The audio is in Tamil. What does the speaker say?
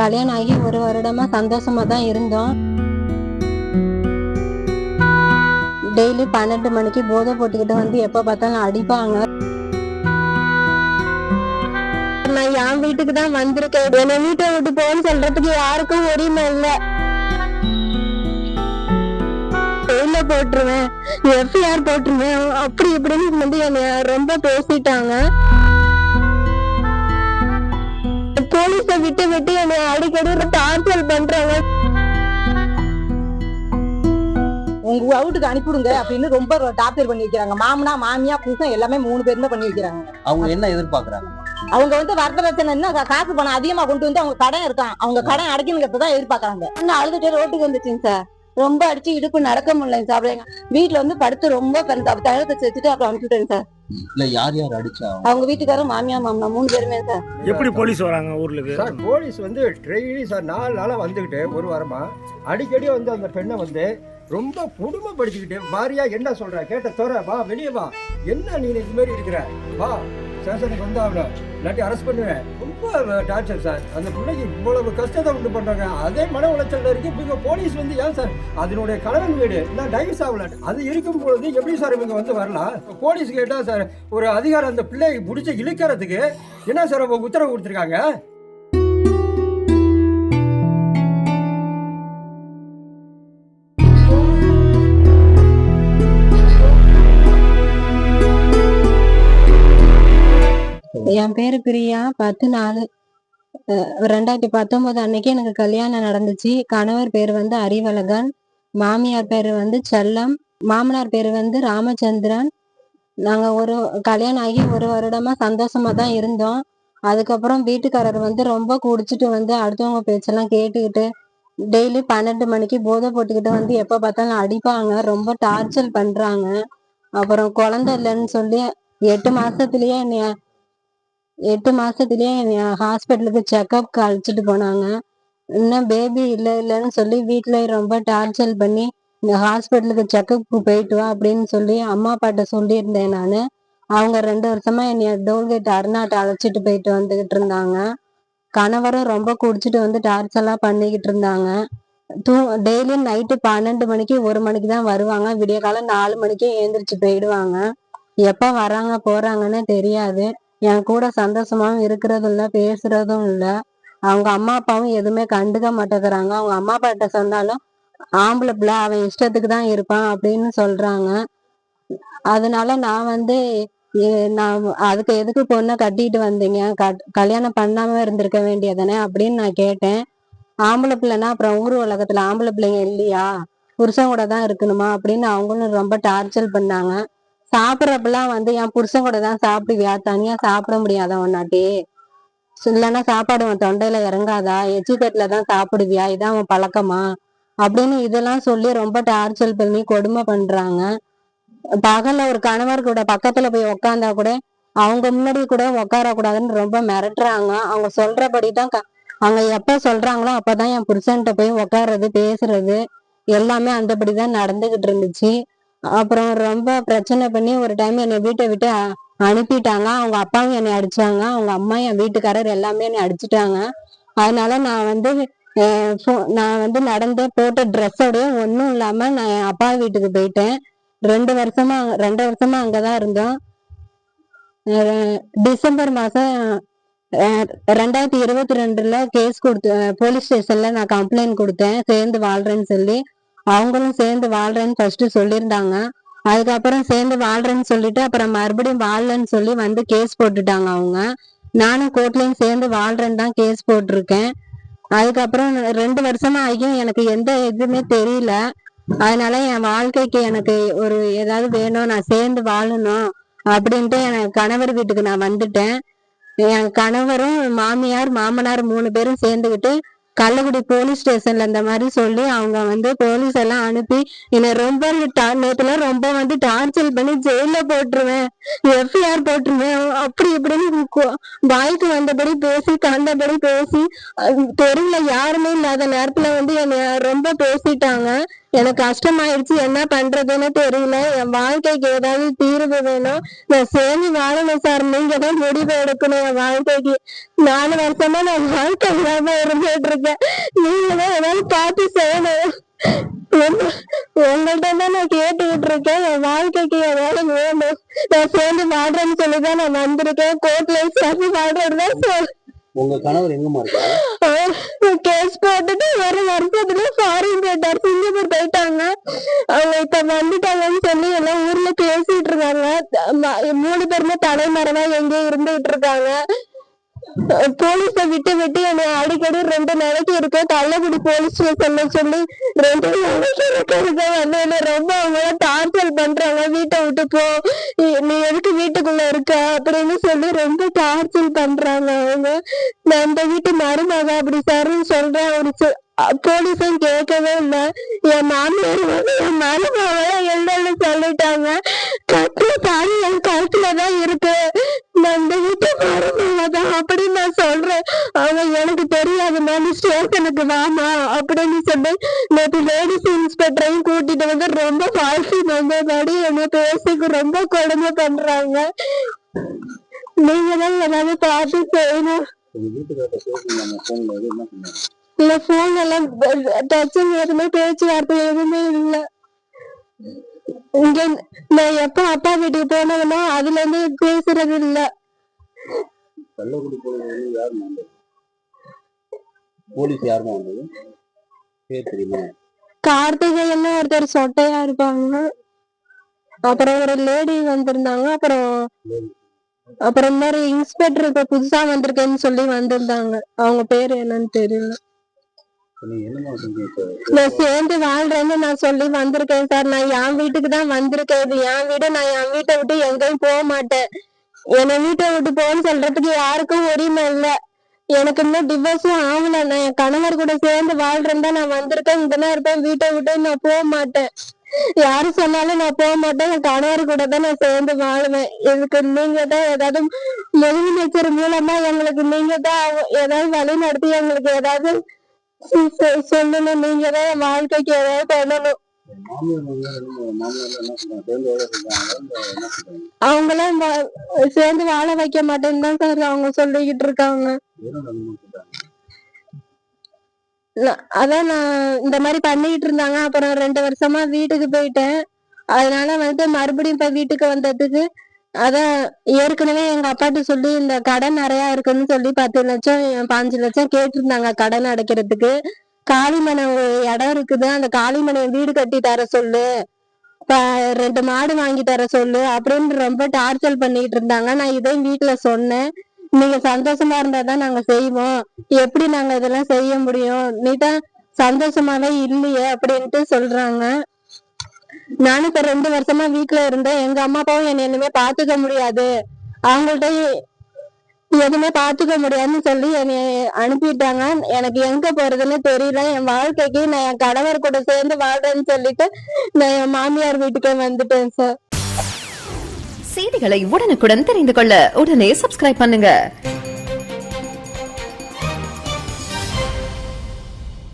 கல்யாணம் ஆகி 1 வருடமா சந்தோஷமா தான் இருந்தோம். டெய்லி 12 மணிக்கு போதை போட்டுக்கிட்டு வந்து எப்ப பார்த்தாலும் அடிப்பாங்க. நான் என் வீட்டுக்கு தான் வந்திருக்கேன். என்னை வீட்டை விட்டு போன்னு சொல்றதுக்கு யாருக்கும் உரிமை இல்லை. ஜெயில போட்டுருவேன், எஃப்ஐஆர் போட்டுருவேன், அப்படி இப்படின்னு வந்து என்னை ரொம்ப பேசிட்டாங்க. போலீஸ விட்டு விட்டு என்னை அடிக்கடி டார்ச்சர் பண்றாங்க. உங்க வீட்டுக்கு அனுப்பிவிடுங்க அப்படின்னு ரொம்ப டார்ச்சர் பண்ணி வைக்கிறாங்க. மாமனா மாமியா புருஷன் எல்லாமே 3 பேருமே பண்ணி வைக்கிறாங்க. அவங்க என்ன எதிர்பார்க்கறாங்க? அவங்க வந்து வரதட்சணை காசு பணம் அதிகமா கொண்டு வந்து அவங்க கடன் இருக்கான், அவங்க கடன் அடைக்கணுங்கிறதான் எதிர்பார்க்கறாங்க. இன்னும் அழுதுட்டு ரோட்டுக்கு வந்துச்சுங்க சார். ரொம்ப அடிச்சு இடுப்பு நடக்க முடியலைங்க சார். வீட்டுல வந்து படுத்து ரொம்ப தகவத்தை வச்சுட்டு அப்புறம் அனுப்பிவிட்டேங்க சார். இல்ல யார் யார் அடிச்சா? அவங்க வீட்டுக்காரரும் மாமியா மாமனா 3 பேருமே சார். எப்படி போலீஸ் வராங்க ஊர்ல? சார் போலீஸ் வந்து டெய்லி சார் 4 நாளா வந்துகிட்டு 1 வாரமா அடிக்கடி வந்து அந்த பெண்ணை வந்து ரொம்ப குடும்பப்படுத்திக்கிட்டு பாரியா என்ன சொல்ற கேட்ட தோற வா வெளியே வா, என்ன நீ இது மாதிரி இருக்கிற, வா ஸ்டேஷனுக்கு வந்து அவனை இல்லாட்டி அரெஸ்ட் பண்ணுவேன். ரொம்ப டார்ச்சர் சார். அந்த பிள்ளைக்கு இவ்வளவு கஷ்டத்தை உண்டு பண்றாங்க. அதே மன உளைச்சல் இருக்கு. இவங்க போலீஸ் வந்து ஏன் சார் அதனுடைய கணவன் வீடு நான் டைவர்ஸ் ஆகல, அது இருக்கும் பொழுது எப்படி சார் இவங்க வந்து வரலாம்? போலீஸ் கேட்டா சார் ஒரு அதிகாரம் அந்த பிள்ளையை பிடிச்சி இழுக்கிறதுக்கு என்ன சார் உத்தரவு கொடுத்துருக்காங்க? என் பேரு பிரியா. 10/4/2019 அன்னைக்கு எனக்கு கல்யாணம் நடந்துச்சு. கணவர் பேர் வந்து அறிவழகன், மாமியார் பேரு வந்து செல்லம், மாமனார் பேரு வந்து ராமச்சந்திரன். நாங்க கல்யாணம் ஆகி 1 வருடமா சந்தோஷமா தான் இருந்தோம். அதுக்கப்புறம் வீட்டுக்காரர் வந்து ரொம்ப குடிச்சிட்டு வந்து அடுத்தவங்க பேச்செல்லாம் கேட்டுக்கிட்டு டெய்லி 12 மணிக்கு போதை போட்டுக்கிட்டு வந்து எப்ப பார்த்தாலும் அடிப்பாங்க, ரொம்ப டார்ச்சர் பண்றாங்க. அப்புறம் குழந்தை இல்லைன்னு சொல்லி 8 மாசத்துலயே என்னைய ஹாஸ்பிட்டலுக்கு செக்அப்க்கு அழைச்சிட்டு போனாங்க. இன்னும் பேபி இல்லைன்னு சொல்லி வீட்டுல ரொம்ப டார்ச்சர் பண்ணி இந்த ஹாஸ்பிட்டலுக்கு செக்அப்க்கு போயிட்டு வா அப்படின்னு சொல்லி அம்மா அப்பாட்ட சொல்லியிருந்தேன் நான். அவங்க 2 வருஷமா என்னைய டோல்கேட் அருணாட்டை அழைச்சிட்டு போயிட்டு வந்துகிட்டு இருந்தாங்க. கணவரும் ரொம்ப குடிச்சிட்டு வந்து டார்ச்சர்லாம் பண்ணிக்கிட்டு இருந்தாங்க. டெய்லியும் நைட்டு 12 மணிக்கு 1 மணிக்கு தான் வருவாங்க. விடிய காலம் 4 மணிக்கே எழுந்திரிச்சு போயிடுவாங்க. எப்ப வராங்க போறாங்கன்னு தெரியாது. என் கூட சந்தோஷமாவும் இருக்கிறதும் இல்லை, பேசுறதும் இல்லை. அவங்க அம்மா அப்பாவும் எதுவுமே கண்டுக்க மாட்டேங்கிறாங்க. அவங்க அம்மா அப்பாட்ட சொன்னாலும் ஆம்பளை பிள்ளை அவன் இஷ்டத்துக்கு தான் இருப்பான் அப்படின்னு சொல்றாங்க. அதனால நான் வந்து நான் அதுக்கு எதுக்கு பொண்ணை கட்டிட்டு வந்தீங்க, கல்யாணம் பண்ணாம இருந்திருக்க வேண்டியதானே அப்படின்னு நான் கேட்டேன். ஆம்பளை பிள்ளைன்னா அப்புறம் ஊர் உலகத்துல ஆம்பளை பிள்ளைங்க இல்லையா, புருஷன் கூட தான் இருக்கணுமா அப்படின்னு அவங்களும் ரொம்ப டார்ச்சர் பண்ணாங்க. சாப்பிட்றப்பெல்லாம் வந்து என் புருஷன் கூட தான் சாப்பிடுவியா, தனியா சாப்பிட முடியாதா ஒன்னாட்டி, இல்லைன்னா சாப்பாடு உன் தொண்டையில இறங்காதா, எச்சித்தட்டுல தான் சாப்பிடுவியா, இதான் அவன் பழக்கமா அப்படின்னு இதெல்லாம் சொல்லி ரொம்ப டார்ச்சர் பண்ணி கொடுமை பண்றாங்க. பகல்ல ஒரு கணவர் கூட பக்கத்துல போய் உக்காந்தா கூட அவங்க முன்னாடி கூட உட்காரக்கூடாதுன்னு ரொம்ப மிரட்டுறாங்க. அவங்க சொல்றபடிதான் அவங்க எப்ப சொல்றாங்களோ அப்பதான் என் புருஷன்கிட்ட போய் உட்கார்றது பேசுறது எல்லாமே அந்தபடிதான் நடந்துகிட்டு இருந்துச்சு. அப்புறம் ரொம்ப பிரச்சனை பண்ணி ஒரு டைம் என்னை வீட்டை விட்டு அனுப்பிட்டாங்க. அவங்க அப்பாவும் என்னை அடிச்சாங்க, அவங்க அம்மா என் வீட்டுக்காரர் எல்லாமே என்னை அடிச்சுட்டாங்க. அதனால நான் வந்து நடந்த போட்ட ட்ரெஸ்ஸோடய ஒன்றும் இல்லாம நான் என் அப்பா வீட்டுக்கு போயிட்டேன். 2 வருஷமா அங்கதான் இருந்தோம். டிசம்பர் மாசம் 2022 கேஸ் போலீஸ் ஸ்டேஷன்ல நான் கம்ப்ளைண்ட் கொடுத்தேன், சேர்ந்து வாழ்றேன்னு சொல்லி. அவங்களும் சேர்ந்து வாழ்றேன்னு ஃபர்ஸ்ட் சொல்லியிருந்தாங்க. அதுக்கப்புறம் சேர்ந்து வாழ்றேன்னு சொல்லிட்டு அப்புறம் மறுபடியும் வாழலன்னு சொல்லி வந்து கேஸ் போட்டுட்டாங்க அவங்க. நானும் கோர்ட்லயும் சேர்ந்து வாழ்றேன்னு தான் கேஸ் போட்டிருக்கேன். அதுக்கப்புறம் 2 வருஷமா ஆகியும் எனக்கு எந்த இதுவுமே தெரியல. அதனால என் வாழ்க்கைக்கு எனக்கு ஒரு ஏதாவது வேணும், நான் சேர்ந்து வாழணும் அப்படின்ட்டு என் கணவர் வீட்டுக்கு நான் வந்துட்டேன். என் கணவரும் மாமியார் மாமனார் 3 பேரும் சேர்ந்துக்கிட்டு கள்ளக்குடி போலீஸ் ஸ்டேஷன்ல இந்த மாதிரி சொல்லி அவங்க வந்து போலீஸ் எல்லாம் அனுப்பி என்னை ரொம்ப நேத்துல ரொம்ப வந்து டார்ச்சர் பண்ணி ஜெயில போட்டுருவேன், எஃப்ஐஆர் போட்டுருவேன், அப்படி இப்படின்னு வாய்க்கு வந்தபடி பேசி கண்டபடி பேசி தெருவுல யாருமே இல்லாத நேரத்துல வந்து என்னை ரொம்ப பேசிட்டாங்க. எனக்கு கஷ்டமாயிடுச்சு, என்ன பண்றதுன்னு தெரியல. என் வாழ்க்கைக்கு ஏதாவது தீர்வு வேணும். நான் சேர்ந்து வாழணும் சார். நீங்க தான் முடிவு எடுக்கணும் என் வாழ்க்கைக்கு. 4 வருஷமா நான் வாழ்க்கை இல்லாம இருந்துட்டு இருக்கேன். நீங்க தான் ஏதாவது பார்த்து செய்யணும். உங்கள்கிட்ட தான் நான் கேட்டுக்கிட்டு இருக்கேன். என் வாழ்க்கைக்கு ஏதாவது வேணும். நான் சேர்ந்து வாழ்றேன்னு சொல்லிதான் நான் வந்திருக்கேன். கோர்ட்ல சேர்ந்து வாழ்றதுதான் சார். உங்க கணவர் எங்கம்மா இருக்காரு? கேஸ் போட்டுட்டு 1 வருஷத்துல ஃபாரின் போயிட்டார், சிங்கப்பூர் போயிட்டாங்க. அவங்க இப்ப வந்துட்டாங்கன்னு சொல்லி எல்லாம் ஊர்ல பேசிட்டு இருக்காங்க. 3 பேருமே தலைமறைவா எங்கேயோ இருந்துகிட்டு இருக்காங்க. போலீஸ விட்டு விட்டு என்னை அடிக்கடி 2 நாளைக்கு இருக்க கள்ளக்குடி போலீஸ் ஸ்டேஷன்ல சொல்லி 2 நாளைக்கு இருக்க ரொம்ப அவங்க டார்ச்சர் பண்றாங்க. வீட்டை விட்டு போ, நீ எதுக்கு வீட்டுக்குள்ள இருக்க அப்படின்னு சொல்லி ரொம்ப டார்ச்சர் பண்றாங்க அவங்க. நான் அந்த வீட்டு மருமக அப்படி சார்னு சொல்றேன். அவரு போலீஸும் கேட்கவே இல்லை. என் மாமியார் வந்து என் மருமக இல்லைன்னு சொல்லிட்டாங்க. கட்டுல தாலி என் கழுத்துலதான் இருக்கு. நான் இந்த வீட்டு மருமகதான் அப்படின்னு நான் சொல்றேன். அவங்க எனக்கு தெரியாது, நான் ஸ்டேஷனுக்கு வாமா அப்படின்னு சொல்லி நேற்று லேடிஸ் இன்ஸ்பெக்டரையும் கூட்டிட்டு வந்து ரொம்ப வாழ்க்கை வந்தபடி என்னை பேசிக்கு ரொம்ப கொடுமை பண்றாங்க. நீங்க தான் ஏதாவது பார்த்து செய்யணும். உங்க வீட்டுக்காரர்ட்ட பேசுங்க, அந்த போன்ல என்ன சொன்னாங்க? இல்ல, போன் எல்லாம் டச்சிங் எதுவுமே, பேச்சுவார்த்தை எதுவுமே இல்ல. இங்க நான் எப்ப அப்பா வீட்டுக்கு போனேன்னா அதுல இருந்து பேசுறது இல்ல. கள்ளக்குடி போலீஸ் யாருமா வந்தது? போலீஸ் யாருமா வந்தது பேர் தெரியுமா? கார்த்திகேயன்னு ஒருத்தர் சொட்டையா இருப்பாங்க. அப்புறம் ஒரு லேடி வந்திருந்தாங்க. அப்புறம் மாதிரி இன்ஸ்பெக்டர் இப்ப புதுசா வந்திருக்கேன்னு சொல்லி வந்திருந்தாங்க. அவங்க பேரு என்னன்னு தெரியல. நான் சேர்ந்து வாழ்றேன்னு நான் சொல்லி வந்திருக்கேன் சார். நான் என் வீட்டுக்கு தான் வந்திருக்கேன். இது என் வீடு. நான் என் வீட்டை விட்டு எங்கேயும் போக மாட்டேன். என்னை வீட்டை விட்டு போன்னு சொல்றதுக்கு யாருக்கும் உரிமை இல்லை. எனக்கு இன்னும் டிவோர்ஸும் ஆகல. நான் என் கணவர் கூட சேர்ந்து வாழ்றேன்னு தான் நான் வந்திருக்கேன். இங்கதான் இருப்பேன். வீட்டை விட்டு நான் போக மாட்டேன். யாரு சொன்னாலும் நான் போக மாட்டேன். என் கணவர் கூட தான் நான் சேர்ந்து வாழுவேன். இதுக்கு நீங்க தான் ஏதாவது முதலமைச்சர் மூலமா எங்களுக்கு நீங்க தான் ஏதாவது வழி நடத்தி எங்களுக்கு ஏதாவது சொல்லணும். நீங்க தான் என் வாழ்க்கைக்கு ஏதாவது பண்ணணும். அவங்களாம் சேர்ந்து வாழ வைக்க மாட்டேன்னு தான் சார் அவங்க சொல்லிக்கிட்டு இருக்காங்க. அதான் நான் இந்த மாதிரி பண்ணிக்கிட்டு இருந்தாங்க. அப்புறம் 2 வருஷமா வீட்டுக்கு போயிட்டேன். அதனால வந்து மறுபடியும் இப்ப வீட்டுக்கு வந்ததுக்கு அதான் ஏற்கனவே எங்க அப்பாட்ட சொல்லி இந்த கடன் நிறைய இருக்குன்னு சொல்லி 10 லட்சம் 5 லட்சம் கேட்டிருந்தாங்க கடன் அடைக்கிறதுக்கு. காளிமனை இடம் இருக்குது, அந்த காளிமனை வீடு கட்டி தர சொல்லு, 2 மாடு வாங்கி தர சொல்லு அப்படின்னு ரொம்ப டார்ச்சர் பண்ணிட்டு இருந்தாங்க. நான் இதையும் வீட்டுல சொன்னேன். நீங்க சந்தோஷமா இருந்தாதான் நாங்க செய்வோம், எப்படி நாங்க இதெல்லாம் செய்ய முடியும், நீதான் சந்தோஷமாவே இல்லையே அப்படின்ட்டு சொல்றாங்க. நானும் இப்ப 2 வருஷமா வீட்டுல இருந்தேன். எங்க அம்மா அப்பாவும் என்ன இனிமே பாத்துக்க முடியாது, அவங்கள்ட்ட எதுவுமே பாத்துக்க முடியாதுன்னு சொல்லி என்னை அனுப்பிட்டாங்க. எனக்கு எங்க போறதுன்னு தெரியல. என் வாழ்க்கைக்கு நான் என் கணவர் கூட சேர்ந்து வாழ்றேன்னு சொல்லிட்டு நான் என் மாமியார் வீட்டுக்கே வந்துட்டேன் சார். செய்திகளை உடனுக்குடன் தெரிந்து கொள்ள உடனே சப்ஸ்கிரைப் பண்ணுங்க.